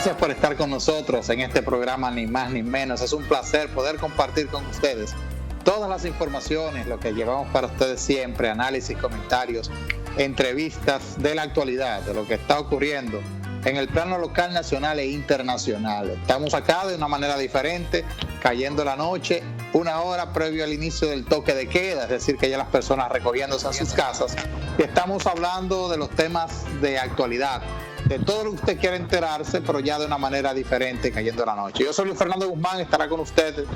Gracias por estar con nosotros en este programa Ni Más Ni Menos. Es un placer poder compartir con ustedes todas las informaciones, lo que llevamos para ustedes siempre, análisis, comentarios, entrevistas de la actualidad, de lo que está ocurriendo en el plano local, nacional e internacional. Estamos acá de una manera diferente, cayendo la noche, una hora previo al inicio del toque de queda, es decir, que ya las personas recogiéndose a sus casas, y estamos hablando de los temas de actualidad, de todo lo que usted quiere enterarse, pero ya de una manera diferente, cayendo la noche. Yo soy Luis Fernando Guzmán, estará con ustedes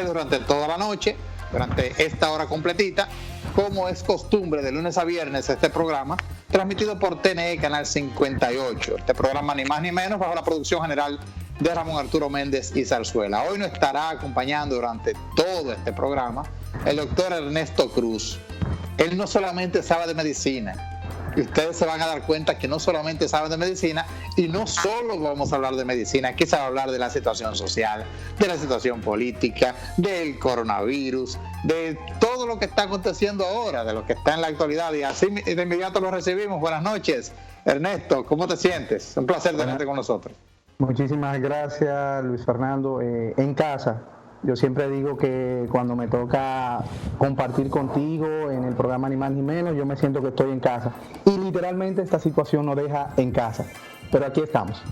durante toda la noche, durante esta hora completita, como es costumbre de lunes a viernes este programa, transmitido por TNE Canal 58. Este programa Ni Más Ni Menos, bajo la producción general de Ramón Arturo Méndez y Zarzuela. Hoy nos estará acompañando durante todo este programa el doctor Ernesto Cruz. Él no solamente sabe de medicina, y ustedes se van a dar cuenta que no solamente saben de medicina, y no solo vamos a hablar de medicina, aquí se va a hablar de la situación social, de la situación política, del coronavirus, de todo lo que está aconteciendo ahora, de lo que está en la actualidad, y así de inmediato lo recibimos. Buenas noches, Ernesto, ¿cómo te sientes? Un placer tenerte con nosotros. Muchísimas gracias, Luis Fernando. En casa, yo siempre digo que cuando me toca compartir contigo en el programa Ni Más Ni Menos, yo me siento que estoy en casa. Y literalmente esta situación nos deja en casa. Pero aquí estamos.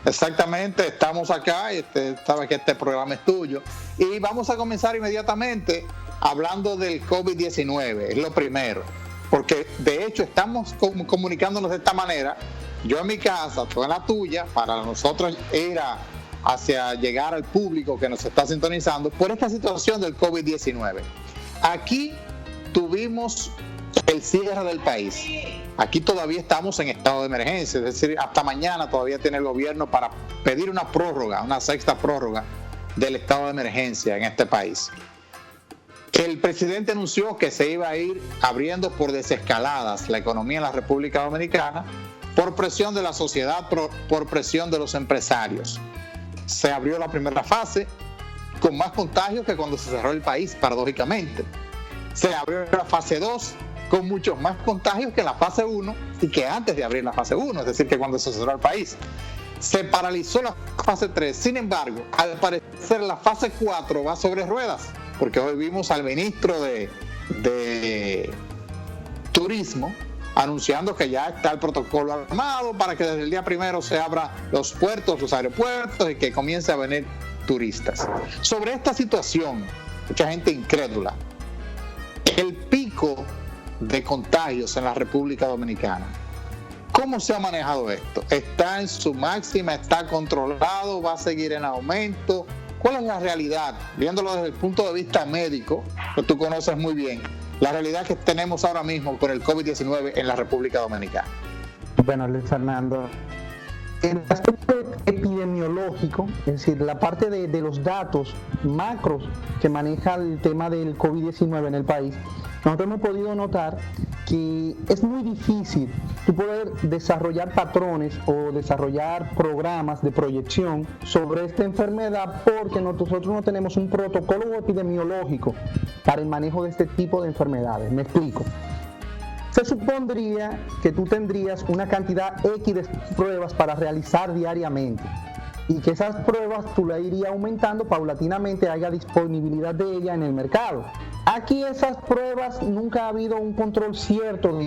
Exactamente, estamos acá y sabes que este programa es tuyo. Y vamos a comenzar inmediatamente hablando del COVID-19, es lo primero. Porque de hecho estamos comunicándonos de esta manera. Yo en mi casa, tú en la tuya, para nosotros ir hacia llegar al público que nos está sintonizando por esta situación del COVID-19. Aquí tuvimos el cierre del país. Aquí todavía estamos en estado de emergencia, es decir, hasta mañana todavía tiene el gobierno para pedir una prórroga, una sexta prórroga del estado de emergencia en este país. El presidente anunció que se iba a ir abriendo por desescaladas la economía en la República Dominicana por presión de la sociedad, por presión de los empresarios. Se abrió la primera fase con más contagios que cuando se cerró el país, paradójicamente. Se abrió la fase 2 con muchos más contagios que la fase 1 y que antes de abrir la fase 1, es decir, que cuando se cerró el país. Se paralizó la fase 3, sin embargo, al parecer la fase 4 va sobre ruedas, porque hoy vimos al ministro de Turismo anunciando que ya está el protocolo armado para que desde el día primero se abran los puertos, los aeropuertos y que comience a venir turistas. Sobre esta situación, mucha gente incrédula, el pico de contagios en la República Dominicana, ¿cómo se ha manejado esto? ¿Está en su máxima? ¿Está controlado? ¿Va a seguir en aumento? ¿Cuál es la realidad? Viéndolo desde el punto de vista médico, que tú conoces muy bien, la realidad que tenemos ahora mismo con el COVID-19 en la República Dominicana. Bueno, Luis Fernando, el aspecto epidemiológico, es decir, la parte de los datos macros que maneja el tema del COVID-19 en el país, nosotros hemos podido notar que es muy difícil tú poder desarrollar patrones o desarrollar programas de proyección sobre esta enfermedad porque nosotros no tenemos un protocolo epidemiológico para el manejo de este tipo de enfermedades. Me explico. Se supondría que tú tendrías una cantidad X de pruebas para realizar diariamente y que esas pruebas tú las irías aumentando paulatinamente, haya disponibilidad de ellas en el mercado. Aquí esas pruebas nunca ha habido un control cierto,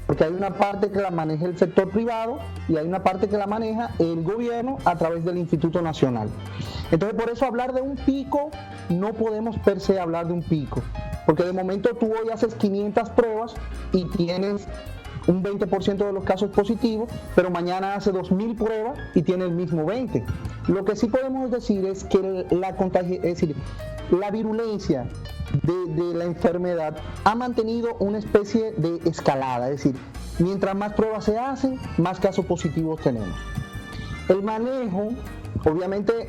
porque hay una parte que la maneja el sector privado y hay una parte que la maneja el gobierno a través del Instituto Nacional. Entonces, por eso hablar de un pico, no podemos per se hablar de un pico, porque de momento tú hoy haces 500 pruebas y tienes un 20% de los casos positivos, pero mañana hace 2.000 pruebas y tiene el mismo 20%. Lo que sí podemos decir es que la virulencia de la enfermedad ha mantenido una especie de escalada, es decir, mientras más pruebas se hacen, más casos positivos tenemos. El manejo, obviamente,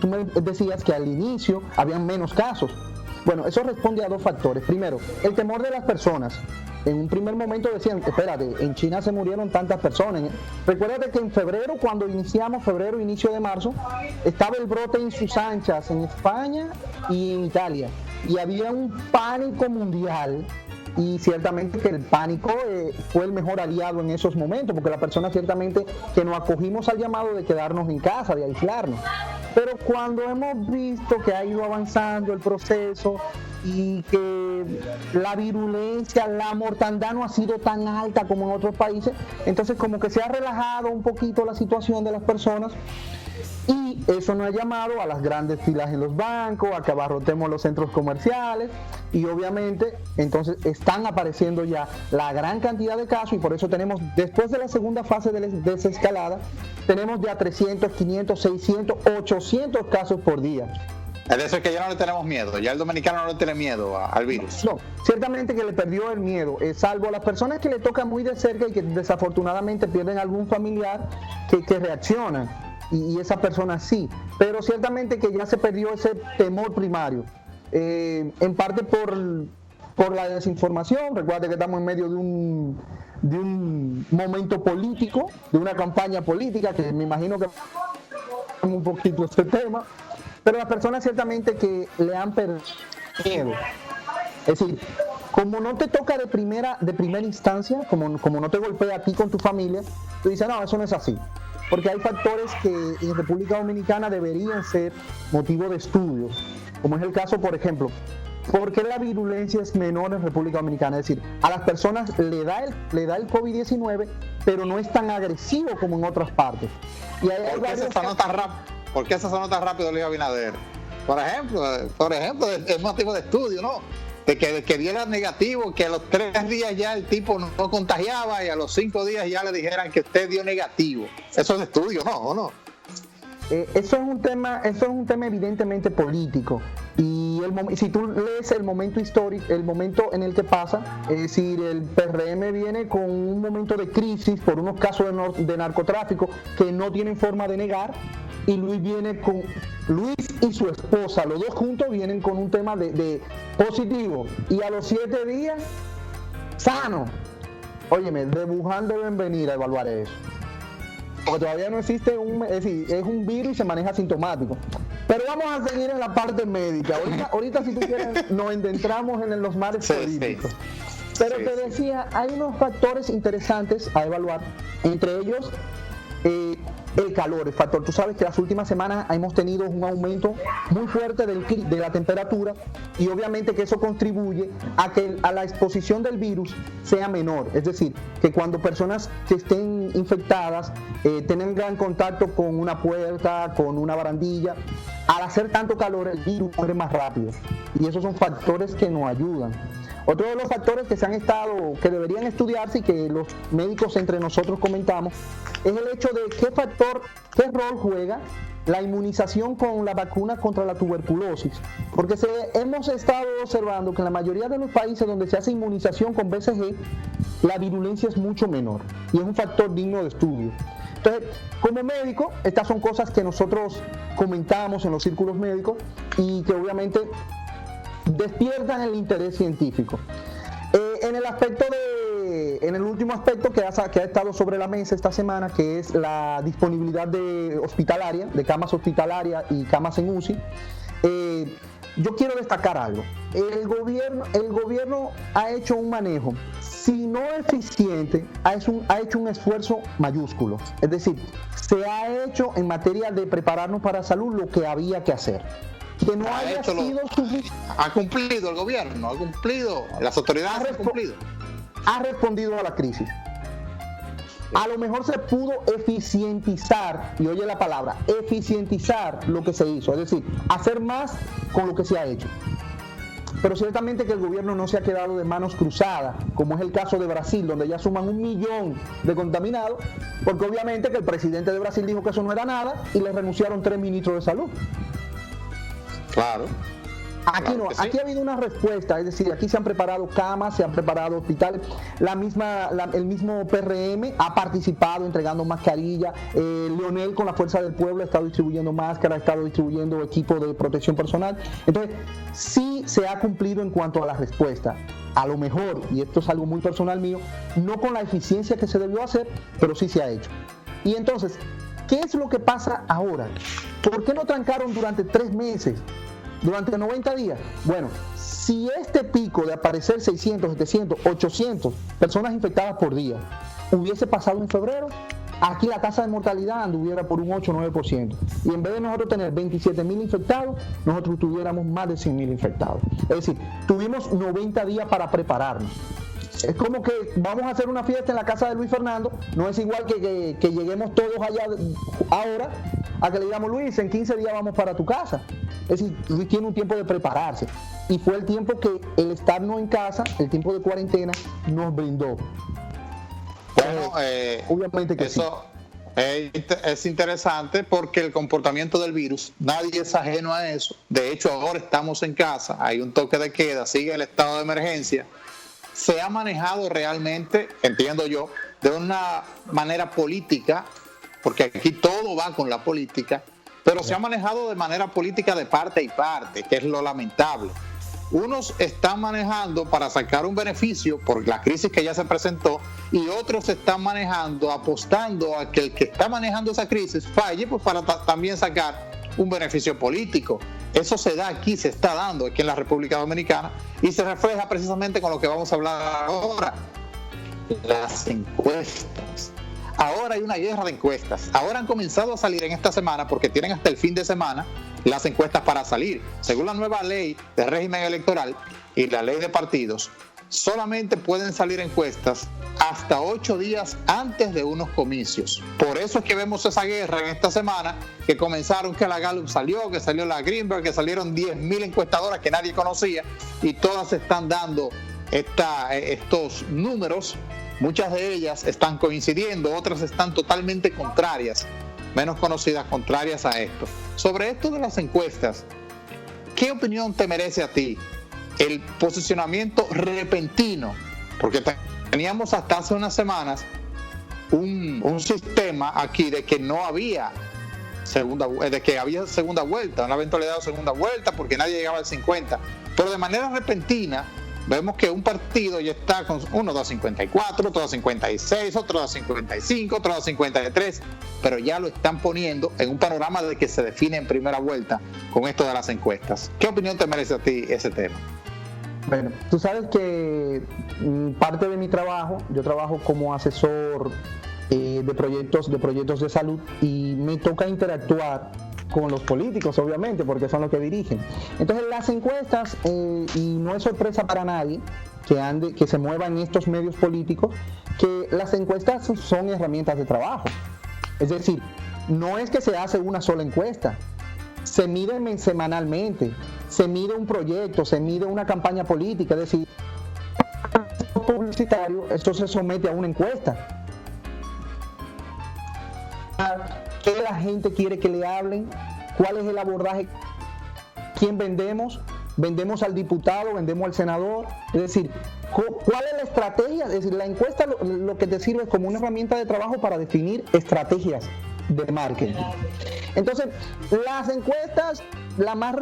tú me decías que al inicio habían menos casos. Bueno, eso responde a dos factores. Primero, el temor de las personas. En un primer momento decían, espérate, en China se murieron tantas personas. Recuérdate que en febrero, cuando iniciamos, inicio de marzo, estaba el brote en sus anchas, en España y en Italia. Y había un pánico mundial y ciertamente que el pánico fue el mejor aliado en esos momentos, porque la persona ciertamente que nos acogimos al llamado de quedarnos en casa, de aislarnos. Pero cuando hemos visto que ha ido avanzando el proceso y que la virulencia, la mortandad no ha sido tan alta como en otros países, entonces como que se ha relajado un poquito la situación de las personas, y eso nos ha llamado a las grandes filas en los bancos, a que abarrotemos los centros comerciales, y obviamente entonces están apareciendo ya la gran cantidad de casos, y por eso tenemos, después de la segunda fase de desescalada, tenemos ya 300, 500, 600, 800 casos por día. Es decir, que ya no le tenemos miedo, ya el dominicano no le tiene miedo al virus. No, ciertamente que le perdió el miedo, salvo a las personas que le tocan muy de cerca y que desafortunadamente pierden algún familiar que reaccionan, y esa persona sí, pero ciertamente que ya se perdió ese temor primario, en parte por la desinformación. Recuerda que estamos en medio de un momento político, de una campaña política, que me imagino que un poquito este tema, pero las personas ciertamente que le han perdido miedo. Es decir, como no te toca de primera instancia, como no te golpea a ti con tu familia, tú dices, no, eso no es así. Porque hay factores que en República Dominicana deberían ser motivo de estudio, como es el caso, por ejemplo, ¿por qué la virulencia es menor en República Dominicana? Es decir, a las personas le da el COVID-19, pero no es tan agresivo como en otras partes. Y ¿Por qué se sanó tan rápido, Luis Abinader? Por ejemplo, es motivo de estudio, ¿no? De que diera negativo, que a los 3 días ya el tipo no contagiaba, y a los 5 días ya le dijeran que usted dio negativo. Eso es de estudio, ¿no? ¿O no? Eso es un tema evidentemente político, y si tú lees el momento histórico, el momento en el que pasa, es decir, el PRM viene con un momento de crisis por unos casos de narcotráfico que no tienen forma de negar, y Luis y su esposa, los dos juntos vienen con un tema de positivo, y a los 7 días sano. Óyeme, de Wuhan deben venir a evaluar eso, porque todavía no existe es un virus y se maneja asintomático. Pero vamos a seguir en la parte médica. Ahorita si tú quieres, nos adentramos en los mares políticos. Pero te decía, hay unos factores interesantes a evaluar, entre ellos el calor, el factor. Tú sabes que las últimas semanas hemos tenido un aumento muy fuerte de la temperatura, y obviamente que eso contribuye a la exposición del virus sea menor. Es decir, que cuando personas que estén infectadas tengan contacto con una puerta, con una barandilla, al hacer tanto calor el virus muere más rápido, y esos son factores que nos ayudan. Otro de los factores que deberían estudiarse y que los médicos entre nosotros comentamos es el hecho de qué rol juega la inmunización con la vacuna contra la tuberculosis, porque hemos estado observando que en la mayoría de los países donde se hace inmunización con BCG, la virulencia es mucho menor, y es un factor digno de estudio. Entonces, como médico, estas son cosas que nosotros comentamos en los círculos médicos y que obviamente despiertan el interés científico. En el último aspecto que ha estado sobre la mesa esta semana, que es la disponibilidad de camas hospitalarias y camas en UCI, yo quiero destacar algo. El gobierno ha hecho un manejo, si no eficiente, ha hecho un esfuerzo mayúsculo. Es decir, se ha hecho en materia de prepararnos para la salud lo que había que hacer. Que no haya sido suficiente. Ha cumplido el gobierno, las autoridades han cumplido. Ha respondido a la crisis. A lo mejor se pudo eficientizar, y oye la palabra, eficientizar lo que se hizo, es decir, hacer más con lo que se ha hecho. Pero ciertamente que el gobierno no se ha quedado de manos cruzadas, como es el caso de Brasil, donde ya suman 1 millón de contaminados, porque obviamente que el presidente de Brasil dijo que eso no era nada y le renunciaron 3 ministros de salud. Claro. Aquí no, aquí ha habido una respuesta, es decir, aquí se han preparado camas, se han preparado hospitales, el mismo PRM ha participado entregando mascarillas, Leonel con la Fuerza del Pueblo ha estado distribuyendo máscaras, ha estado distribuyendo equipo de protección personal. Entonces, sí se ha cumplido en cuanto a la respuesta. A lo mejor, y esto es algo muy personal mío, no con la eficiencia que se debió hacer, pero sí se ha hecho. Y entonces, ¿qué es lo que pasa ahora? ¿Por qué no trancaron durante 3 meses? durante 90 días. Bueno, si este pico de aparecer 600, 700, 800 personas infectadas por día hubiese pasado en febrero, aquí la tasa de mortalidad anduviera por un 8 o 9%. Y en vez de nosotros tener 27.000 infectados, nosotros tuviéramos más de 100.000 infectados. Es decir, tuvimos 90 días para prepararnos. Es como que vamos a hacer una fiesta en la casa de Luis Fernando, no es igual que lleguemos todos allá ahora a que le digamos, Luis, en 15 días vamos para tu casa. Es decir, Luis tiene un tiempo de prepararse y fue el tiempo que el estarnos en casa, el tiempo de cuarentena, nos brindó. Bueno, obviamente que eso es interesante porque el comportamiento del virus, nadie es ajeno a eso. De hecho, ahora estamos en casa, hay un toque de queda, sigue el estado de emergencia. Se ha manejado realmente, entiendo yo, de una manera política, porque aquí todo va con la política, pero se ha manejado de manera política de parte y parte, que es lo lamentable. Unos están manejando para sacar un beneficio por la crisis que ya se presentó y otros están manejando, apostando a que el que está manejando esa crisis falle, pues para también sacar un beneficio político. Eso se da aquí, se está dando aquí en la República Dominicana y se refleja precisamente con lo que vamos a hablar ahora, las encuestas. Ahora hay una guerra de encuestas. Ahora han comenzado a salir en esta semana, porque tienen hasta el fin de semana las encuestas para salir. Según la nueva ley de régimen electoral y la ley de partidos, solamente pueden salir encuestas hasta 8 días antes de unos comicios. Por eso es que vemos esa guerra en esta semana, que comenzaron, que la Gallup salió, que salió la Greenberg, que salieron 10.000 encuestadoras que nadie conocía y todas están dando estos números. Muchas de ellas están coincidiendo, otras están totalmente contrarias, menos conocidas, contrarias a esto. Sobre esto de las encuestas, ¿qué opinión te merece a ti el posicionamiento repentino? Porque teníamos hasta hace unas semanas un sistema aquí de que no había segunda vuelta, una eventualidad de segunda vuelta, porque nadie llegaba al 50, pero de manera repentina vemos que un partido ya está con uno da 54, otro da 56, otro da 55, otro da 53, pero ya lo están poniendo en un panorama de que se define en primera vuelta con esto de las encuestas. ¿Qué opinión te merece a ti ese tema? Bueno, tú sabes que parte de mi trabajo, yo trabajo como asesor de proyectos de salud y me toca interactuar con los políticos, obviamente, porque son los que dirigen. Entonces las encuestas, y no es sorpresa para nadie que se muevan estos medios políticos, que las encuestas son herramientas de trabajo. Es decir, no es que se hace una sola encuesta, se mide semanalmente, se mide un proyecto, se mide una campaña política, es decir, publicitario, esto se somete a una encuesta. ¿Qué la gente quiere que le hablen? ¿Cuál es el abordaje? ¿Quién vendemos? ¿Vendemos al diputado? ¿Vendemos al senador? Es decir, ¿cuál es la estrategia? Es decir, la encuesta lo que te sirve es como una herramienta de trabajo para definir estrategias de marketing. Entonces, las encuestas, la más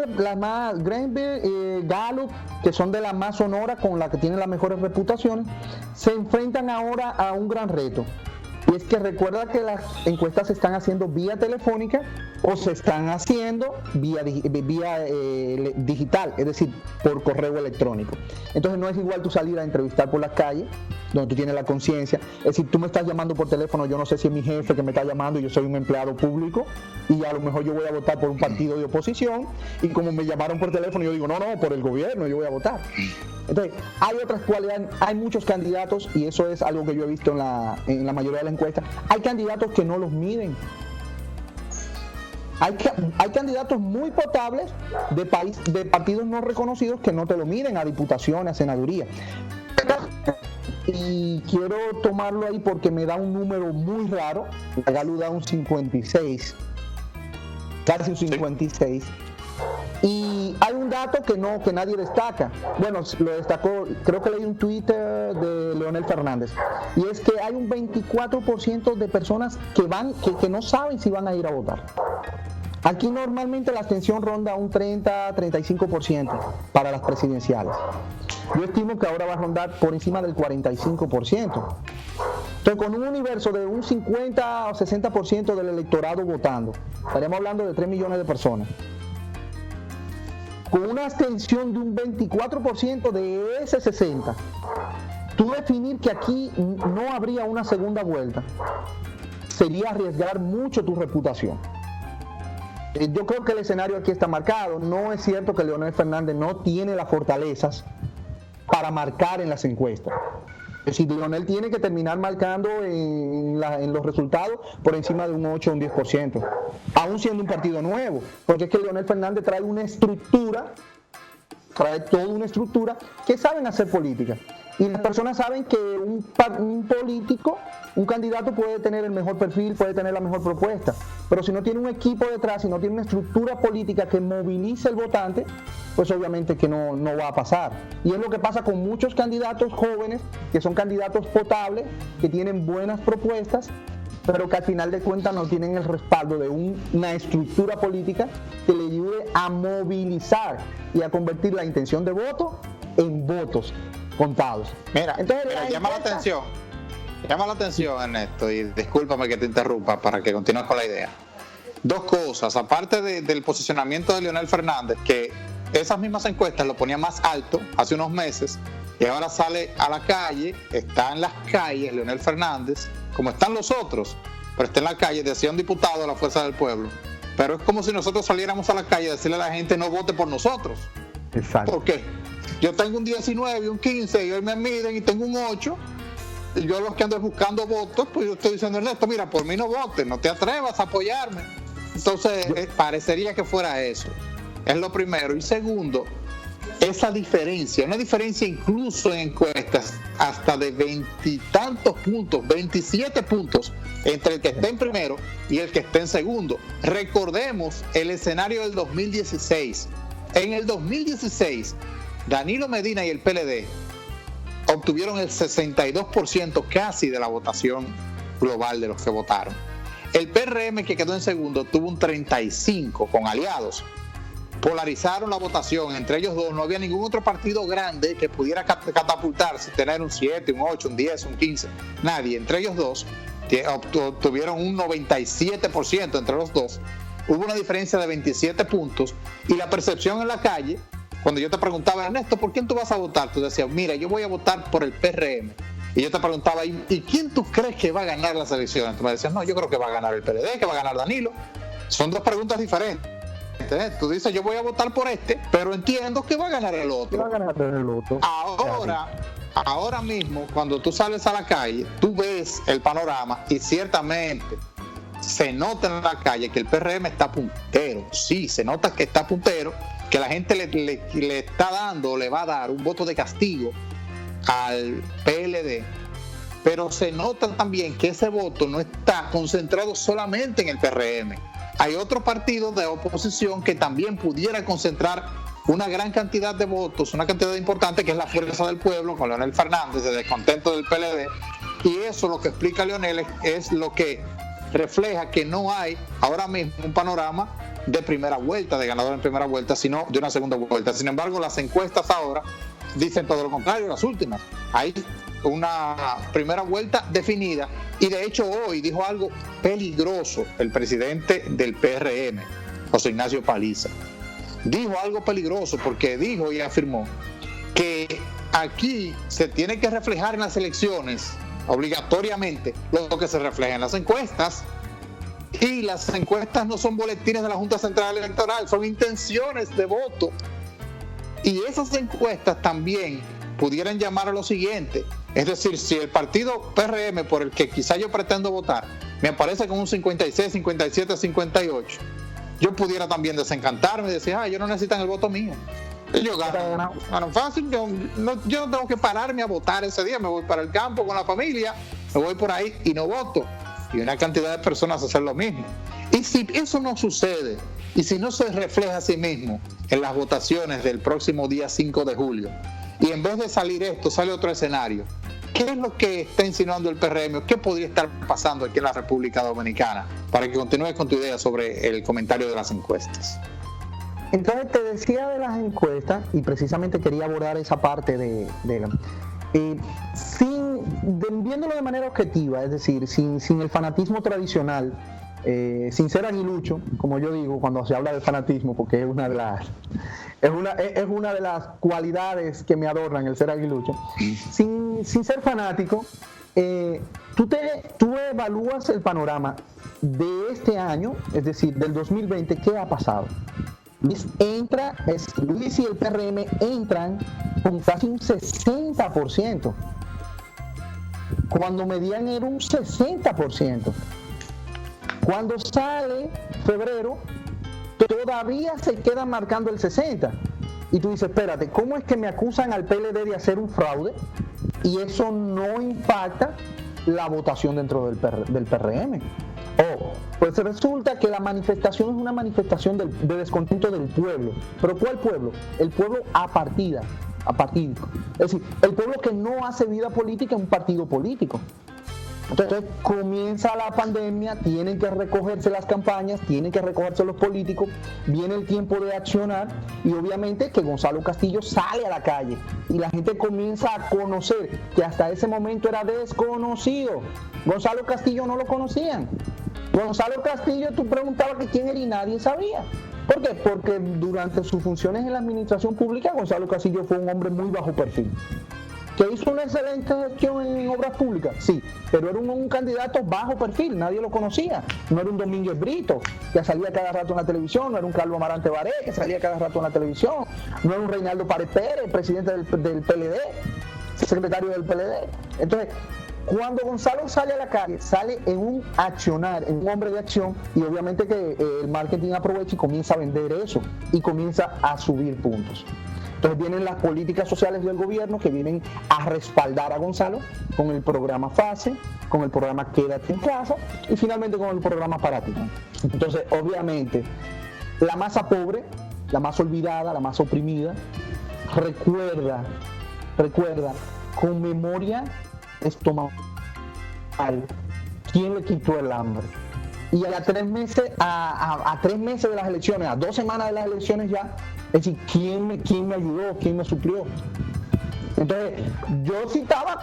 Greenberg, Gallup, que son de la más sonora, con la que tienen las mejores reputaciones, se enfrentan ahora a un gran reto. Y es que recuerda que las encuestas se están haciendo vía telefónica o se están haciendo vía digital, es decir, por correo electrónico. Entonces no es igual tú salir a entrevistar por las calles, donde tú tienes la conciencia. Es decir, tú me estás llamando por teléfono, yo no sé si es mi jefe que me está llamando, yo soy un empleado público y a lo mejor yo voy a votar por un partido de oposición y como me llamaron por teléfono yo digo, no, por el gobierno yo voy a votar. Entonces, hay otras cualidades, hay muchos candidatos y eso es algo que yo he visto en la mayoría de las encuestas. Hay candidatos que no los miden. Hay candidatos muy potables de partidos no reconocidos que no te lo miden a diputaciones, a senaduría. Y quiero tomarlo ahí porque me da un número muy raro. La Galo da un 56, casi un 56. Y hay un dato que nadie destaca. Bueno, lo destacó, creo que leí un Twitter de Leonel Fernández. Y es que hay un 24% de personas que no saben si van a ir a votar. Aquí normalmente la abstención ronda un 30-35% para las presidenciales. Yo estimo que ahora va a rondar por encima del 45%. Entonces, con un universo de un 50 o 60% del electorado votando, estaríamos hablando de 3 millones de personas. con una abstención de un 24% de ese 60%, tú definir que aquí no habría una segunda vuelta sería arriesgar mucho tu reputación. Yo creo que el escenario aquí está marcado. No es cierto que Leonel Fernández no tiene las fortalezas para marcar en las encuestas. Es decir, Leonel tiene que terminar marcando en los resultados por encima de un 8 o un 10%, aún siendo un partido nuevo, porque es que Leonel Fernández trae toda una estructura que saben hacer política. Y las personas saben que un político, un candidato puede tener el mejor perfil, puede tener la mejor propuesta, pero si no tiene un equipo detrás, si no tiene una estructura política que movilice el votante, pues obviamente que no va a pasar. Y es lo que pasa con muchos candidatos jóvenes, que son candidatos potables, que tienen buenas propuestas, pero que al final de cuentas no tienen el respaldo de una estructura política que le ayude a movilizar y a convertir la intención de voto en votos contados. Entonces, llama la atención, Ernesto, y discúlpame que te interrumpa para que continúes con la idea. Dos cosas, aparte del posicionamiento de Leonel Fernández, que esas mismas encuestas lo ponía más alto hace unos meses, y ahora sale a la calle, está en las calles Leonel Fernández, como están los otros, pero está en la calle, decía un diputado de la Fuerza del Pueblo, pero es como si nosotros saliéramos a la calle a decirle a la gente no vote por nosotros. Exacto. ¿Por qué? Yo tengo un 19 y un 15 y hoy me miden y tengo un 8 y yo los que ando buscando votos, pues yo estoy diciendo, Ernesto, mira, por mí no votes, no te atrevas a apoyarme. Entonces parecería que fuera eso, es lo primero. Y segundo, esa diferencia, una diferencia incluso en encuestas hasta de 20 y tantos puntos, 27 puntos entre el que está en primero y el que está en segundo. Recordemos el escenario del 2016. En el 2016 Danilo Medina y el PLD obtuvieron el 62% casi de la votación global de los que votaron. El PRM, que quedó en segundo, tuvo un 35% con aliados. Polarizaron la votación entre ellos dos. No había ningún otro partido grande que pudiera catapultarse, tener un 7, un 8, un 10, un 15. Nadie. Entre ellos dos obtuvieron un 97% entre los dos. Hubo una diferencia de 27 puntos y la percepción en la calle, cuando yo te preguntaba, Ernesto, ¿por quién tú vas a votar? Tú decías, mira, yo voy a votar por el PRM. Y yo te preguntaba, ¿y quién tú crees que va a ganar las elecciones? Tú me decías, no, yo creo que va a ganar el PLD, que va a ganar Danilo. Son dos preguntas diferentes. Tú dices, yo voy a votar por este, pero entiendo que va a ganar el otro. Va a ganar el otro. Ahora mismo, cuando tú sales a la calle, tú ves el panorama y ciertamente se nota en la calle que el PRM está puntero. Sí, se nota que está puntero, que la gente le está dando, le va a dar un voto de castigo al PLD, pero se nota también que ese voto no está concentrado solamente en el PRM. Hay otros partidos de oposición que también pudiera concentrar una gran cantidad de votos, una cantidad importante, que es la Fuerza del Pueblo con Leonel Fernández, el descontento del PLD, y eso lo que explica Leonel es lo que refleja que no hay ahora mismo un panorama de primera vuelta, de ganador en primera vuelta, sino de una segunda vuelta. Sin embargo, las encuestas ahora dicen todo lo contrario, las últimas. Hay una primera vuelta definida y de hecho hoy dijo algo peligroso el presidente del PRM, José Ignacio Paliza. Dijo algo peligroso porque dijo y afirmó que aquí se tiene que reflejar en las elecciones obligatoriamente lo que se refleja en las encuestas. Y las encuestas no son boletines de la Junta Central Electoral, son intenciones de voto. Y esas encuestas también pudieran llamar a lo siguiente. Es decir, si el partido PRM por el que quizá yo pretendo votar me aparece con un 56, 57, 58, yo pudiera también desencantarme y decir, ellos no necesitan el voto mío. Ellos ganan fácil, yo no tengo que pararme a votar ese día, me voy para el campo con la familia, me voy por ahí y no voto. Y una cantidad de personas hacen lo mismo. Y si eso no sucede, y si no se refleja a sí mismo en las votaciones del próximo día 5 de julio, y en vez de salir esto, sale otro escenario, ¿qué es lo que está insinuando el PRM? ¿Qué podría estar pasando aquí en la República Dominicana? Para que continúes con tu idea sobre el comentario de las encuestas. Entonces te decía de las encuestas, y precisamente quería abordar esa parte viéndolo de manera objetiva, es decir, sin el fanatismo tradicional sin ser aguilucho, como yo digo cuando se habla de fanatismo, porque es una de las cualidades que me adornan el ser aguilucho, sin ser fanático, tú evalúas el panorama de este año, es decir, del 2020, ¿qué ha pasado? Luis y el PRM entran con casi un 60%, cuando medían era un 60%. Cuando sale febrero, todavía se queda marcando el 60%. Y tú dices, espérate, ¿cómo es que me acusan al PLD de hacer un fraude? Y eso no impacta la votación dentro del PRM. Pues resulta que la manifestación es una manifestación de descontento del pueblo. ¿Pero cuál pueblo? El pueblo apartídico. Es decir, el pueblo que no hace vida política en un partido político. Entonces comienza la pandemia, tienen que recogerse las campañas, tienen que recogerse los políticos, viene el tiempo de accionar y obviamente que Gonzalo Castillo sale a la calle y la gente comienza a conocer que hasta ese momento era desconocido. Gonzalo Castillo no lo conocían. Gonzalo Castillo, tú preguntabas que quién era y nadie sabía. ¿Por qué? Porque durante sus funciones en la administración pública, Gonzalo Castillo fue un hombre muy bajo perfil. ¿Que hizo una excelente gestión en obras públicas? Sí, pero era un candidato bajo perfil, nadie lo conocía. No era un Domínguez Brito, que salía cada rato en la televisión, no era un Carlos Amarante Baré, que salía cada rato en la televisión, no era un Reinaldo Párez Pérez, presidente del PLD, secretario del PLD. Entonces, cuando Gonzalo sale a la calle, sale en un accionar, en un hombre de acción, y obviamente que el marketing aprovecha y comienza a vender eso, y comienza a subir puntos. Entonces vienen las políticas sociales del gobierno que vienen a respaldar a Gonzalo con el programa FASE, con el programa Quédate en Casa y finalmente con el programa Para Ti. Entonces, obviamente, la masa pobre, la más olvidada, la más oprimida, recuerda con memoria estomacal quién le quitó el hambre. Y a 3 meses, a 3 meses de las elecciones, a 2 semanas de las elecciones ya, es decir, ¿quién me ayudó? ¿Quién me suplió? Entonces, yo citaba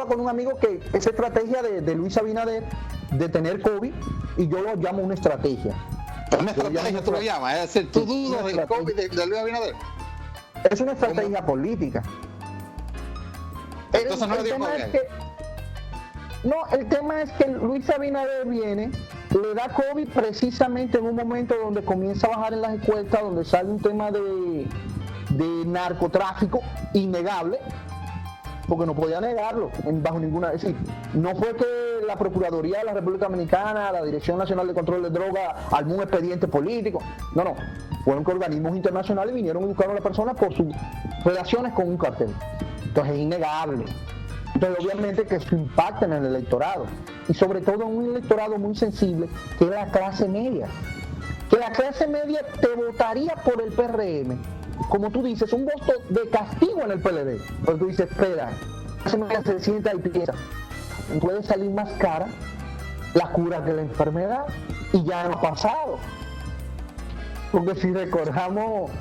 con un amigo que esa estrategia de Luis Abinader de tener COVID, y yo lo llamo una estrategia. ¿Una estrategia tú lo llamas? Es decir, ¿tú dudas del COVID de Luis Abinader? Es una estrategia política. Entonces no le dio COVID. No, el tema es que Luis Abinader viene, le da COVID precisamente en un momento donde comienza a bajar en las encuestas, donde sale un tema de narcotráfico innegable, porque no podía negarlo bajo ninguna... Es decir, no fue que la Procuraduría de la República Dominicana, la Dirección Nacional de Control de Drogas, armó un expediente político. No. Fueron que organismos internacionales vinieron y buscaron a la persona por sus relaciones con un cartel. Entonces es innegable. Entonces obviamente que eso impacta en el electorado y sobre todo en un electorado muy sensible que es la clase media, que la clase media te votaría por el PRM, como tú dices, un voto de castigo en el PLD, porque tú dices, espera, la clase media se sienta y piensa, puede salir más cara la cura que la enfermedad y ya no ha pasado, porque si recordamos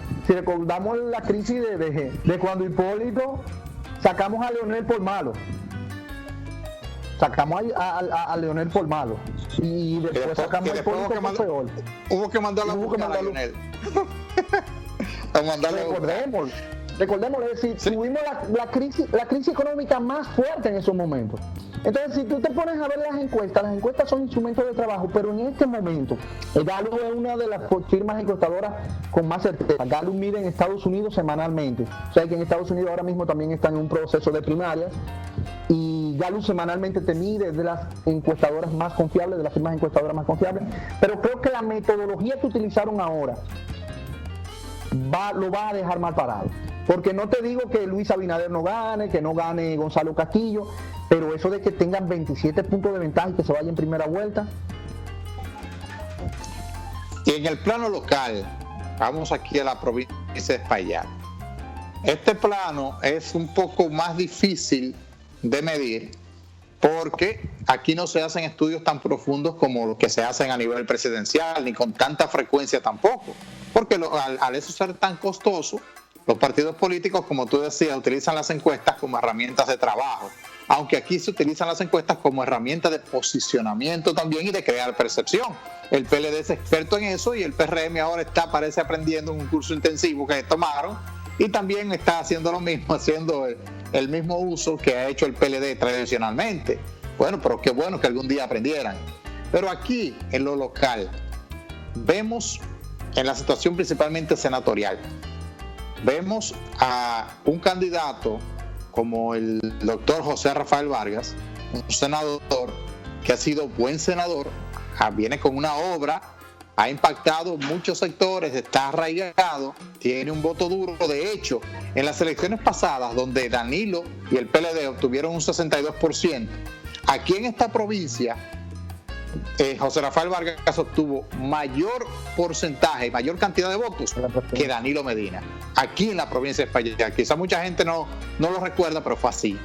la crisis de cuando Hipólito sacamos a Leonel por malo. Sacamos a Leonel por malo. Y después sacamos a Hipólito por peor. Hubo que mandarlo a buscar a Leonel. Recordemos, es decir, tuvimos la crisis económica más fuerte en esos momentos. Entonces, si tú te pones a ver las encuestas son instrumentos de trabajo, pero en este momento, Gallup es una de las firmas encuestadoras con más certeza. Gallup mide en Estados Unidos semanalmente. O sea que en Estados Unidos ahora mismo también están en un proceso de primarias y Gallup semanalmente te mide de las encuestadoras más confiables, de las firmas encuestadoras más confiables, pero creo que la metodología que utilizaron ahora lo va a dejar mal parado. Porque no te digo que Luis Abinader no gane, que no gane Gonzalo Castillo, pero eso de que tengan 27 puntos de ventaja y que se vaya en primera vuelta. Y en el plano local, vamos aquí a la provincia de Espaillat. Este plano es un poco más difícil de medir porque aquí no se hacen estudios tan profundos como los que se hacen a nivel presidencial, ni con tanta frecuencia tampoco. Porque al eso ser tan costoso, los partidos políticos, como tú decías, utilizan las encuestas como herramientas de trabajo. aunque aquí se utilizan las encuestas como herramienta de posicionamiento también y de crear percepción. El PLD es experto en eso y el PRM ahora parece aprendiendo un curso intensivo que tomaron y también está haciendo lo mismo, haciendo el mismo uso que ha hecho el PLD tradicionalmente. Bueno, pero qué bueno que algún día aprendieran. Pero aquí, en lo local, vemos en la situación principalmente senatorial, vemos a un candidato como el doctor José Rafael Vargas, un senador que ha sido buen senador, viene con una obra, ha impactado muchos sectores, está arraigado, tiene un voto duro. De hecho, en las elecciones pasadas, donde Danilo y el PLD obtuvieron un 62%, aquí en esta provincia, José Rafael Vargas obtuvo mayor porcentaje, mayor cantidad de votos que Danilo Medina, aquí en la provincia de Espaillat. Quizá mucha gente no lo recuerda, pero fue así.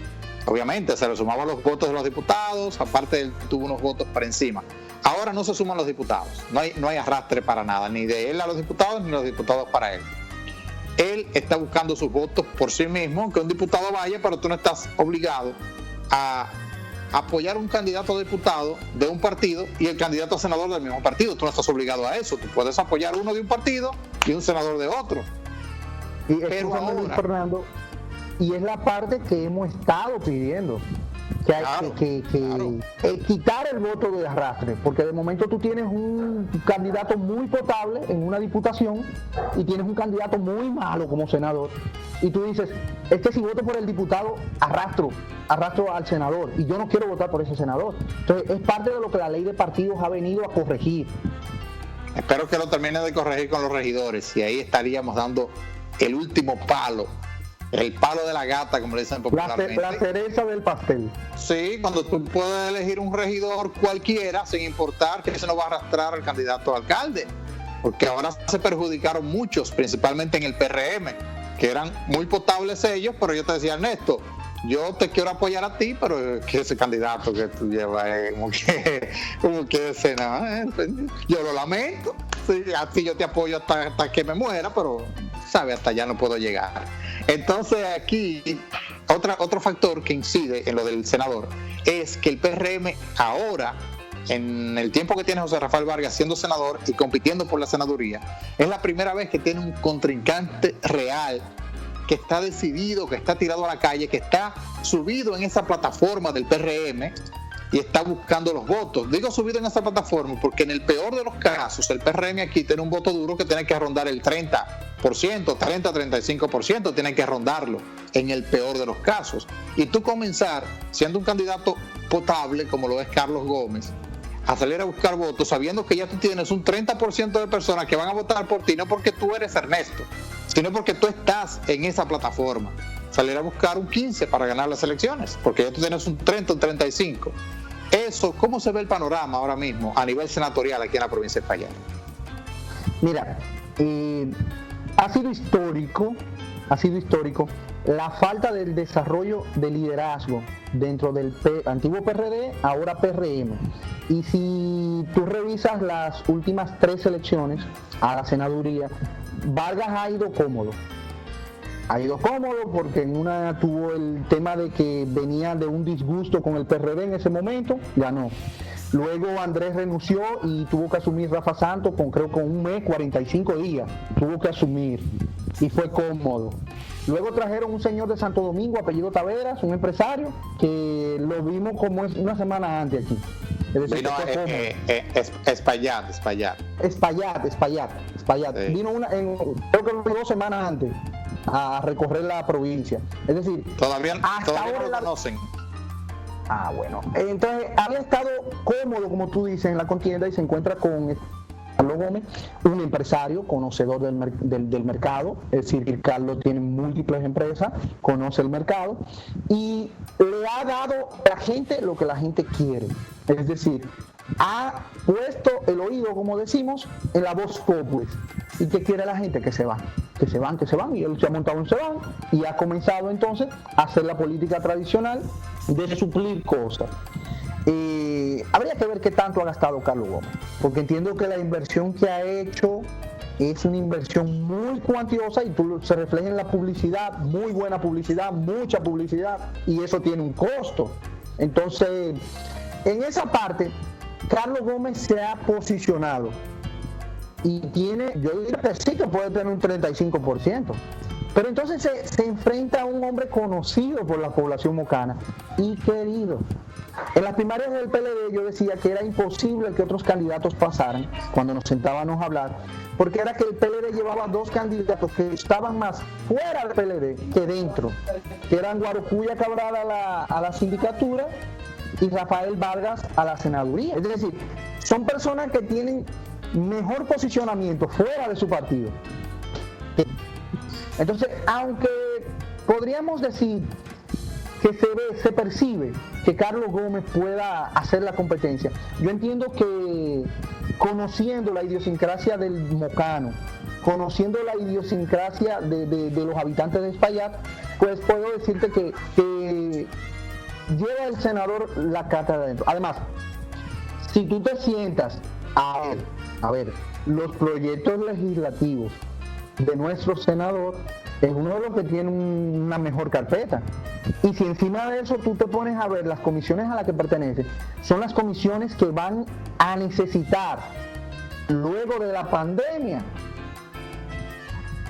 Obviamente se le sumaban los votos de los diputados, aparte él tuvo unos votos por encima. Ahora no se suman los diputados, no hay arrastre para nada, ni de él a los diputados, ni los diputados para él. Él está buscando sus votos por sí mismo, aunque un diputado vaya, pero tú no estás obligado a apoyar un candidato a diputado de un partido y el candidato a senador del mismo partido. Tú no estás obligado a eso, tú puedes apoyar uno de un partido y un senador de otro. Pero ahora, Fernando, y es la parte que hemos estado pidiendo, que hay que quitar el voto de arrastre, porque de momento tú tienes un candidato muy potable en una diputación y tienes un candidato muy malo como senador, y tú dices, es que si voto por el diputado arrastro al senador y yo no quiero votar por ese senador. Entonces es parte de lo que la ley de partidos ha venido a corregir. Espero que lo termine de corregir con los regidores y ahí estaríamos dando el último palo, el palo de la gata, como le dicen popularmente. La cereza del pastel. Sí, cuando tú puedes elegir un regidor cualquiera, sin importar que eso no va a arrastrar al candidato a alcalde, porque ahora se perjudicaron muchos, principalmente en el PRM, que eran muy potables ellos, pero yo te decía, Ernesto, yo te quiero apoyar a ti, pero que ese candidato que tú llevas como que yo lo lamento, sí, así yo te apoyo hasta que me muera, pero sabes, hasta allá no puedo llegar. Entonces aquí otro factor que incide en lo del senador es que el PRM ahora, en el tiempo que tiene José Rafael Vargas siendo senador y compitiendo por la senaduría, es la primera vez que tiene un contrincante real, que está decidido, que está tirado a la calle, que está subido en esa plataforma del PRM y está buscando los votos. Digo subido en esa plataforma porque en el peor de los casos el PRM aquí tiene un voto duro que tiene que rondar el 30%, 30-35%, tiene que rondarlo en el peor de los casos. Y tú comenzar siendo un candidato potable como lo es Carlos Gómez, a salir a buscar votos sabiendo que ya tú tienes un 30% de personas que van a votar por ti, no porque tú eres Ernesto, sino porque tú estás en esa plataforma. Salir a buscar un 15 para ganar las elecciones, porque ya tú tienes un 30, un 35. Eso, ¿cómo se ve el panorama ahora mismo a nivel senatorial aquí en la provincia de Espaillat? Mira, ha sido histórico la falta del desarrollo de liderazgo dentro del antiguo PRD, ahora PRM. Y si tú revisas las últimas 3 elecciones a la senaduría, Vargas ha ido cómodo porque en una tuvo el tema de que venía de un disgusto con el PRD en ese momento, ganó. Luego Andrés renunció y tuvo que asumir Rafa Santos con un mes, 45 días, tuvo que asumir y fue cómodo. Luego trajeron un señor de Santo Domingo, apellido Taveras, un empresario, que lo vimos como una semana antes aquí. Es decir, Espaillat. Sí. Vino creo que 2 semanas antes a recorrer la provincia. Es decir, todavía no lo conocen. Bueno. Entonces, había estado cómodo, como tú dices, en la contienda y se encuentra con Carlos Gómez, un empresario conocedor del mercado. Es decir, Carlos tiene múltiples empresas, conoce el mercado y le ha dado a la gente lo que la gente quiere. Es decir, ha puesto el oído, como decimos, en la voz populi. ¿Y qué quiere la gente? Que se van, y él se ha montado un se van y ha comenzado entonces a hacer la política tradicional de suplir cosas. Habría que ver qué tanto ha gastado Carlos Gómez, porque entiendo que la inversión que ha hecho es una inversión muy cuantiosa y se refleja en la publicidad, muy buena publicidad, mucha publicidad, y eso tiene un costo. Entonces, en esa parte, Carlos Gómez se ha posicionado y tiene, yo diría que sí que puede tener un 35%. Pero entonces se enfrenta a un hombre conocido por la población mocana y querido. En las primarias del PLD yo decía que era imposible que otros candidatos pasaran cuando nos sentábamos a hablar, porque era que el PLD llevaba 2 candidatos que estaban más fuera del PLD que dentro, que eran Guarocuya Cabral a la sindicatura y Rafael Vargas a la senaduría. Es decir, son personas que tienen mejor posicionamiento fuera de su partido. Entonces, aunque podríamos decir que se percibe que Carlos Gómez pueda hacer la competencia, yo entiendo que conociendo la idiosincrasia del mocano, conociendo la idiosincrasia de los habitantes de Espaillat, pues puedo decirte que lleva el senador la cátedra adentro. Además, si tú te sientas a ver los proyectos legislativos de nuestro senador, es uno de los que tiene una mejor carpeta. Y si encima de eso tú te pones a ver las comisiones a las que pertenece, son las comisiones que van a necesitar luego de la pandemia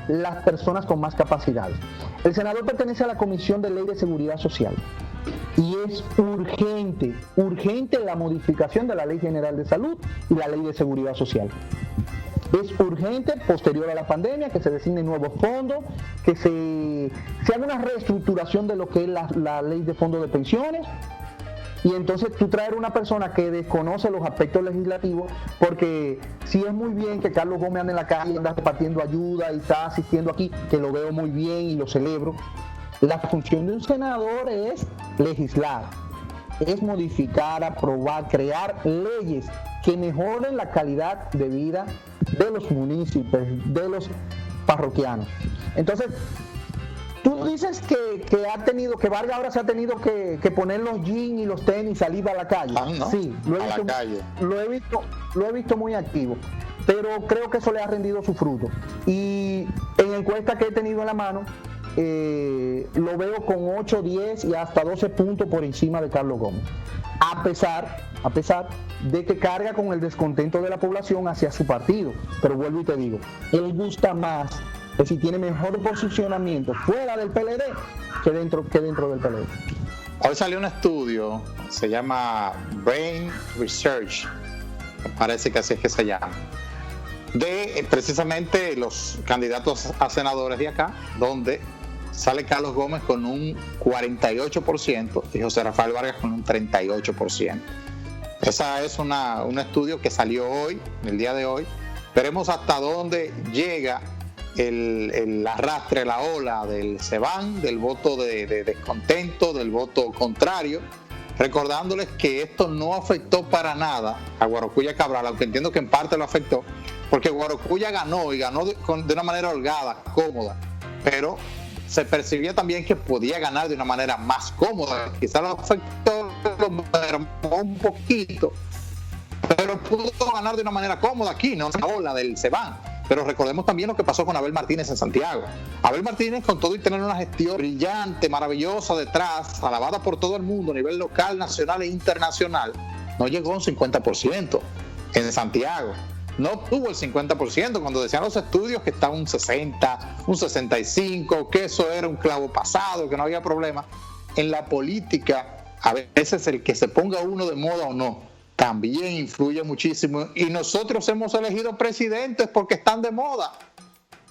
las personas con más capacidades. El senador pertenece a la Comisión de Ley de Seguridad Social y es urgente la modificación de la Ley General de Salud y la Ley de Seguridad Social. Es urgente, posterior a la pandemia, que se designen nuevos fondos, que se haga una reestructuración de lo que es la ley de fondos de pensiones. Y entonces tú traer una persona que desconoce los aspectos legislativos, porque sí es muy bien que Carlos Gómez ande en la calle, anda repartiendo ayuda y está asistiendo aquí, que lo veo muy bien y lo celebro. La función de un senador es legislar, es modificar, aprobar, crear leyes que mejoren la calidad de vida de los municipios, de los parroquianos. Entonces, tú dices que Vargas ahora se ha tenido que poner los jeans y los tenis y salir a la calle. ¿No? Sí, lo he visto muy activo, pero creo que eso le ha rendido su fruto. Y en encuesta que he tenido en la mano, lo veo con 8, 10 y hasta 12 puntos por encima de Carlos Gómez, a pesar de que carga con el descontento de la población hacia su partido. Pero vuelvo y te digo, él gusta más, es decir, tiene mejor posicionamiento fuera del PLD que dentro del PLD. Hoy salió un estudio, se llama Brain Research, me parece que así es que se llama, de precisamente los candidatos a senadores de acá, donde sale Carlos Gómez con un 48% y José Rafael Vargas con un 38%. Esa es un estudio que salió hoy, el día de hoy. Veremos hasta dónde llega el arrastre, la ola del CEBAN, del voto de descontento, del voto contrario. Recordándoles que esto no afectó para nada a Guarocuya Cabral, aunque entiendo que en parte lo afectó, porque Guarocuya ganó y ganó de una manera holgada, cómoda, pero se percibía también que podía ganar de una manera más cómoda. Quizás lo afectó, lo mermó un poquito, pero pudo ganar de una manera cómoda aquí, no la ola del CEBAN. Pero recordemos también lo que pasó con Abel Martínez en Santiago. Abel Martínez, con todo y tener una gestión brillante, maravillosa detrás, alabada por todo el mundo a nivel local, nacional e internacional, no llegó a un 50% en Santiago. No tuvo el 50%, cuando decían los estudios que estaba un 60, un 65, que eso era un clavo pasado, que no había problema. En la política, a veces el que se ponga uno de moda o no, también influye muchísimo. Y nosotros hemos elegido presidentes porque están de moda.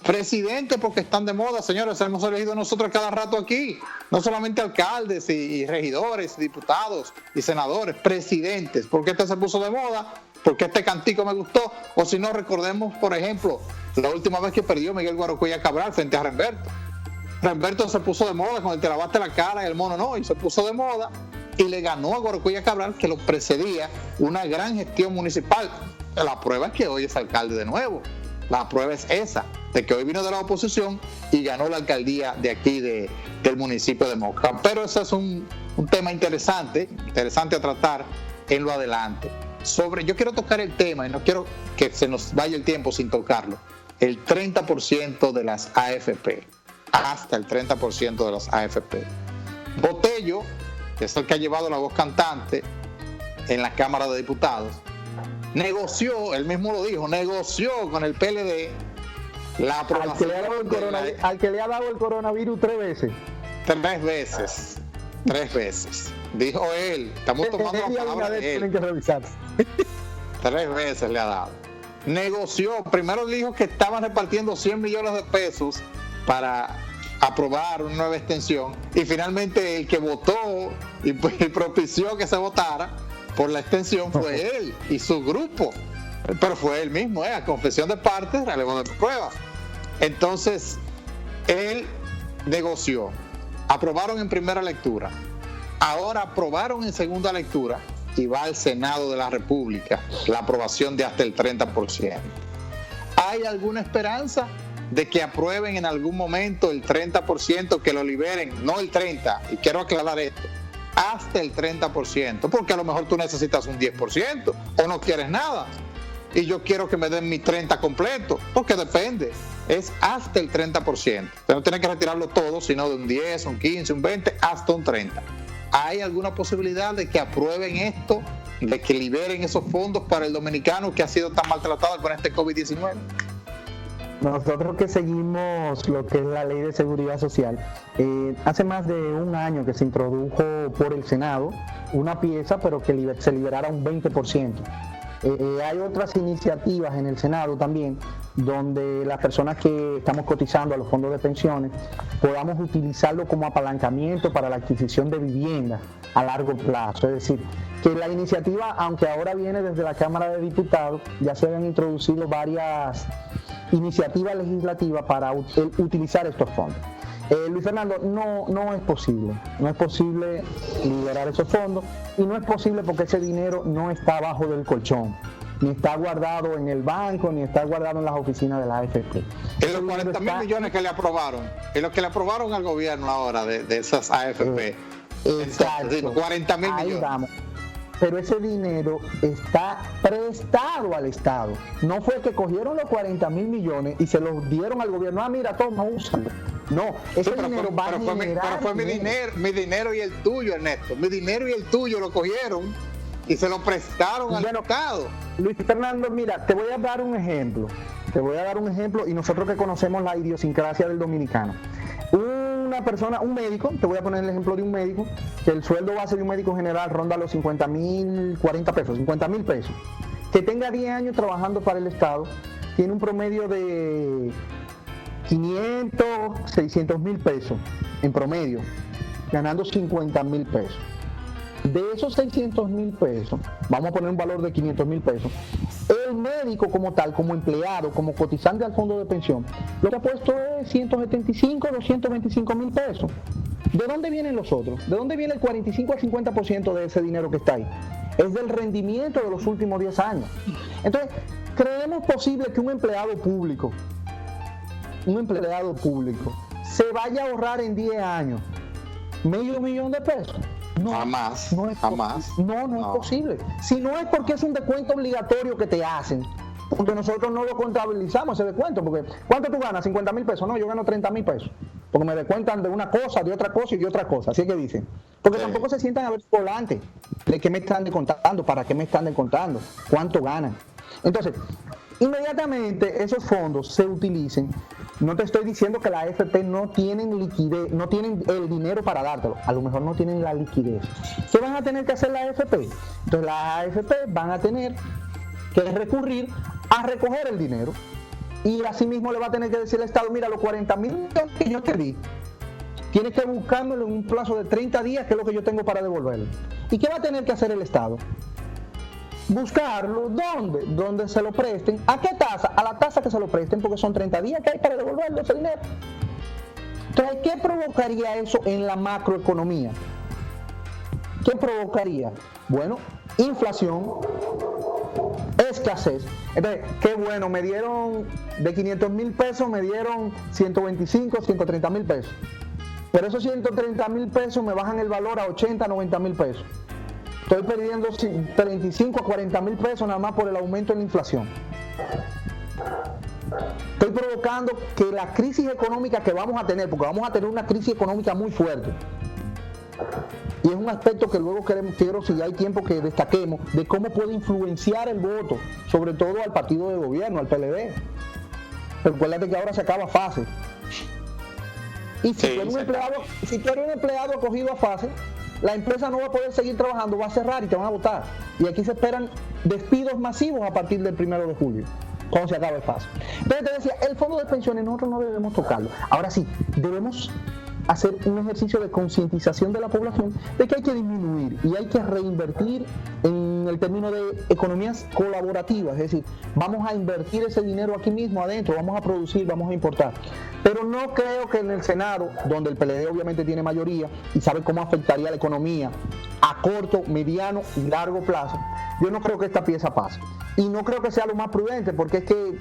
Presidentes porque están de moda, señores, hemos elegido nosotros cada rato aquí. No solamente alcaldes y regidores, diputados y senadores, presidentes. Porque este se puso de moda, porque este cantico me gustó. O si no, recordemos, por ejemplo, la última vez que perdió Miguel Guarocuya Cabral frente a Renberto. Renberto se puso de moda con el te lavaste la cara y el mono no, y se puso de moda y le ganó a Guarocuya Cabral, que lo precedía una gran gestión municipal. La prueba es que hoy es alcalde de nuevo. La prueba es esa, de que hoy vino de la oposición y ganó la alcaldía de aquí del municipio de Moca. Pero ese es un tema interesante a tratar en lo adelante. Yo quiero tocar el tema y no quiero que se nos vaya el tiempo sin tocarlo. el 30% de las AFP, hasta el 30% de las AFP. Botello, que es el que ha llevado la voz cantante en la Cámara de Diputados, negoció, él mismo lo dijo, negoció con el PLD la aprobación al que le ha dado el coronavirus 3 veces. 3 veces. Dijo él, estamos tomando la palabra de él. Tienen que revisar. 3 veces le ha dado. Negoció, primero dijo que estaban repartiendo 100 millones de pesos para aprobar una nueva extensión, y finalmente el que votó y propició que se votara por la extensión fue él y su grupo, pero fue él mismo, a confesión de partes, relevo de pruebas. Entonces él negoció, aprobaron en primera lectura, ahora aprobaron en segunda lectura y va al Senado de la República la aprobación de hasta el 30%. ¿Hay alguna esperanza de que aprueben en algún momento el 30%, que lo liberen? No el 30%, y quiero aclarar esto, hasta el 30%, porque a lo mejor tú necesitas un 10% o no quieres nada, y yo quiero que me den mi 30% completo, porque depende, es hasta el 30%. Usted no tiene que retirarlo todo, sino de un 10, un 15, un 20, hasta un 30%. ¿Hay alguna posibilidad de que aprueben esto, de que liberen esos fondos para el dominicano que ha sido tan maltratado con este COVID-19? Nosotros que seguimos lo que es la Ley de Seguridad Social, hace más de un año que se introdujo por el Senado una pieza, pero que se liberara un 20%. Hay otras iniciativas en el Senado también, donde las personas que estamos cotizando a los fondos de pensiones podamos utilizarlo como apalancamiento para la adquisición de viviendas a largo plazo. Es decir, que la iniciativa, aunque ahora viene desde la Cámara de Diputados, ya se habían introducido varias iniciativas legislativas para utilizar estos fondos. Luis Fernando, no es posible liberar esos fondos, y no es posible porque ese dinero no está abajo del colchón, ni está guardado en el banco, ni está guardado en las oficinas de la AFP. En los 40,000 millones que le aprobaron, en los que le aprobaron al gobierno ahora de esas AFP, exacto, 40,000 millones. Vamos. Pero ese dinero está prestado al Estado. No fue que cogieron los 40,000 millones y se los dieron al gobierno. Mira, toma, úsalo. No, ese dinero va a generar. Pero fue mi dinero y el tuyo, Ernesto. Mi dinero y el tuyo lo cogieron y se lo prestaron al Estado. Luis Fernando, mira, te voy a dar un ejemplo. Y nosotros que conocemos la idiosincrasia del dominicano. Una persona, un médico, te voy a poner el ejemplo de un médico, que el sueldo base de un médico general ronda los 50,000 pesos, que tenga 10 años trabajando para el Estado, tiene un promedio de 500, 600,000 pesos en promedio, ganando 50,000 pesos. De esos 600,000 pesos, vamos a poner un valor de 500,000 pesos, el médico como tal, como empleado, como cotizante al fondo de pensión, lo que ha puesto es 175, 225,000 pesos. ¿De dónde vienen los otros? ¿De dónde viene el 45 al 50% de ese dinero que está ahí? Es del rendimiento de los últimos 10 años. Entonces, ¿creemos posible que un empleado público se vaya a ahorrar en 10 años $500,000 de pesos? No, jamás. No es posible. Si no es porque es un descuento obligatorio que te hacen, porque nosotros no lo contabilizamos ese descuento, porque ¿cuánto tú ganas? 50,000 pesos. No, yo gano 30,000 pesos, porque me descuentan de una cosa, de otra cosa y de otra cosa. Así es que dicen, porque tampoco se sientan a ver volante de qué me están descontando, para qué me están descontando, cuánto ganan. Entonces, inmediatamente esos fondos se utilicen. No te estoy diciendo que la AFP no tienen liquidez, no tienen el dinero para dártelo, a lo mejor no tienen la liquidez. ¿Qué van a tener que hacer la AFP? Entonces las AFP van a tener que recurrir a recoger el dinero, y asimismo le va a tener que decir al Estado, mira, los 40,000 millones que yo te di, tienes que buscármelo en un plazo de 30 días, que es lo que yo tengo para devolverlo. ¿Y qué va a tener que hacer el Estado? Buscarlo, ¿dónde se lo presten? ¿A qué tasa? A la tasa que se lo presten, porque son 30 días que hay para devolverlo ese dinero. Entonces, ¿qué provocaría eso en la macroeconomía? ¿Qué provocaría? Bueno, inflación, escasez. Entonces, qué bueno, me dieron de 500,000 pesos, me dieron 125, 130,000 pesos. Pero esos 130,000 pesos me bajan el valor a 80, 90,000 pesos. Estoy perdiendo 35 a 40,000 pesos nada más por el aumento en la inflación. estoy provocando que la crisis económica que vamos a tener, porque vamos a tener una crisis económica muy fuerte, y es un aspecto que luego quiero, si hay tiempo, que destaquemos, de cómo puede influenciar el voto, sobre todo al partido de gobierno, al PLD. Recuérdate que ahora se acaba fase. Y si tú eres un empleado acogido a fase, la empresa no va a poder seguir trabajando, va a cerrar y te van a votar. Y aquí se esperan despidos masivos a partir del 1 de julio, cuando se acabe el fase. Entonces te decía, el fondo de pensiones nosotros no debemos tocarlo. Ahora sí, debemos hacer un ejercicio de concientización de la población de que hay que disminuir y hay que reinvertir en el término de economías colaborativas, es decir, vamos a invertir ese dinero aquí mismo adentro, vamos a producir, vamos a importar. Pero no creo que en el Senado, donde el PLD obviamente tiene mayoría y sabe cómo afectaría la economía a corto, mediano y largo plazo, yo no creo que esta pieza pase. Y no creo que sea lo más prudente, porque es que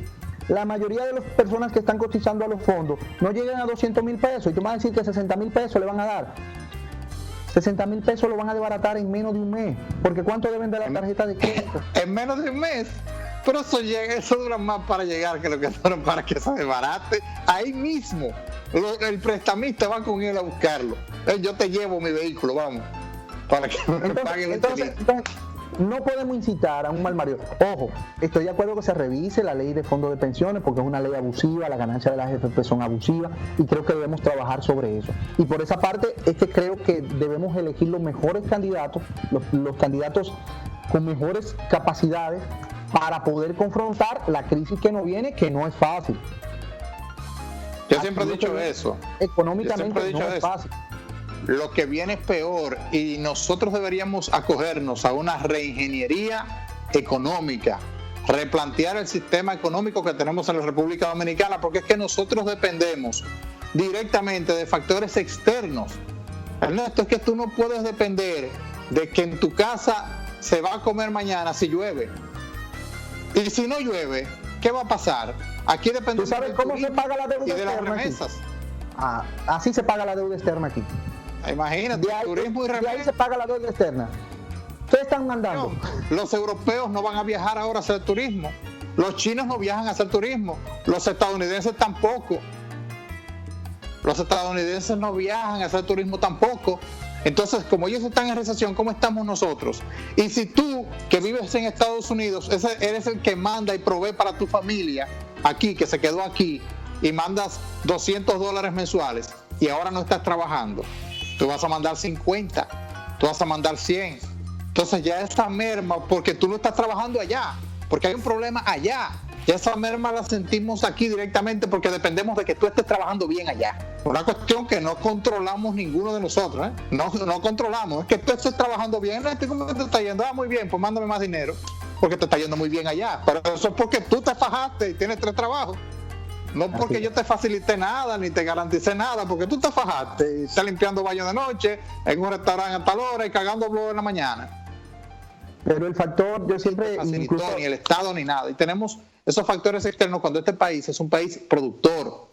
la mayoría de las personas que están cotizando a los fondos no llegan a 200,000 pesos, y tú me vas a decir que 60,000 pesos le van a dar. 60,000 pesos lo van a desbaratar en menos de un mes, porque ¿cuánto deben de la tarjeta de crédito? En menos de un mes. Pero eso dura más para llegar que lo que dura para que se desbarate ahí mismo. El prestamista va con él a buscarlo. Yo te llevo mi vehículo, vamos, para que me paguen el entonces, no podemos incitar a un mal marido. Ojo, estoy de acuerdo que se revise la ley de fondos de pensiones, porque es una ley abusiva, las ganancias de las AFP son abusivas, y creo que debemos trabajar sobre eso. Y por esa parte es que creo que debemos elegir los mejores candidatos, los candidatos con mejores capacidades para poder confrontar la crisis que nos viene, que no es fácil. Yo siempre he dicho eso. Económicamente no es fácil. Lo que viene es peor, y nosotros deberíamos acogernos a una reingeniería económica, replantear el sistema económico que tenemos en la República Dominicana, porque es que nosotros dependemos directamente de factores externos. Ernesto, es que tú no puedes depender de que en tu casa se va a comer mañana si llueve. Y si no llueve, ¿qué va a pasar? Aquí depende. ¿Tú sabes cómo se paga la deuda y de externa las remesas? Así se paga la deuda externa aquí. Imagínate, turismo y remesas. De ahí se paga la deuda externa. ¿Qué están mandando? No, los europeos no van a viajar ahora a hacer turismo. Los chinos no viajan a hacer turismo. Los estadounidenses tampoco. Los estadounidenses no viajan a hacer turismo tampoco. Entonces, como ellos están en recesión, ¿cómo estamos nosotros? Y si tú, que vives en Estados Unidos, eres el que manda y provee para tu familia, aquí, que se quedó aquí, y mandas $200 mensuales, y ahora no estás trabajando, tú vas a mandar 50, tú vas a mandar 100. Entonces ya esa merma, porque tú no estás trabajando allá, porque hay un problema allá. Ya esa merma la sentimos aquí directamente porque dependemos de que tú estés trabajando bien allá. Una cuestión que no controlamos ninguno de nosotros, ¿eh? No controlamos. Es que tú estés trabajando bien. ¿Cómo te está yendo? Muy bien, pues mándame más dinero, porque te está yendo muy bien allá. Pero eso es porque tú te fajaste y tienes 3 trabajos. No porque yo te facilité nada, ni te garanticé nada, porque tú te fajaste y estás limpiando baños de noche en un restaurante a tal hora y cagando blow en la mañana. Pero el factor, yo siempre... Ni el Estado ni nada. Y tenemos esos factores externos cuando este país es un país productor.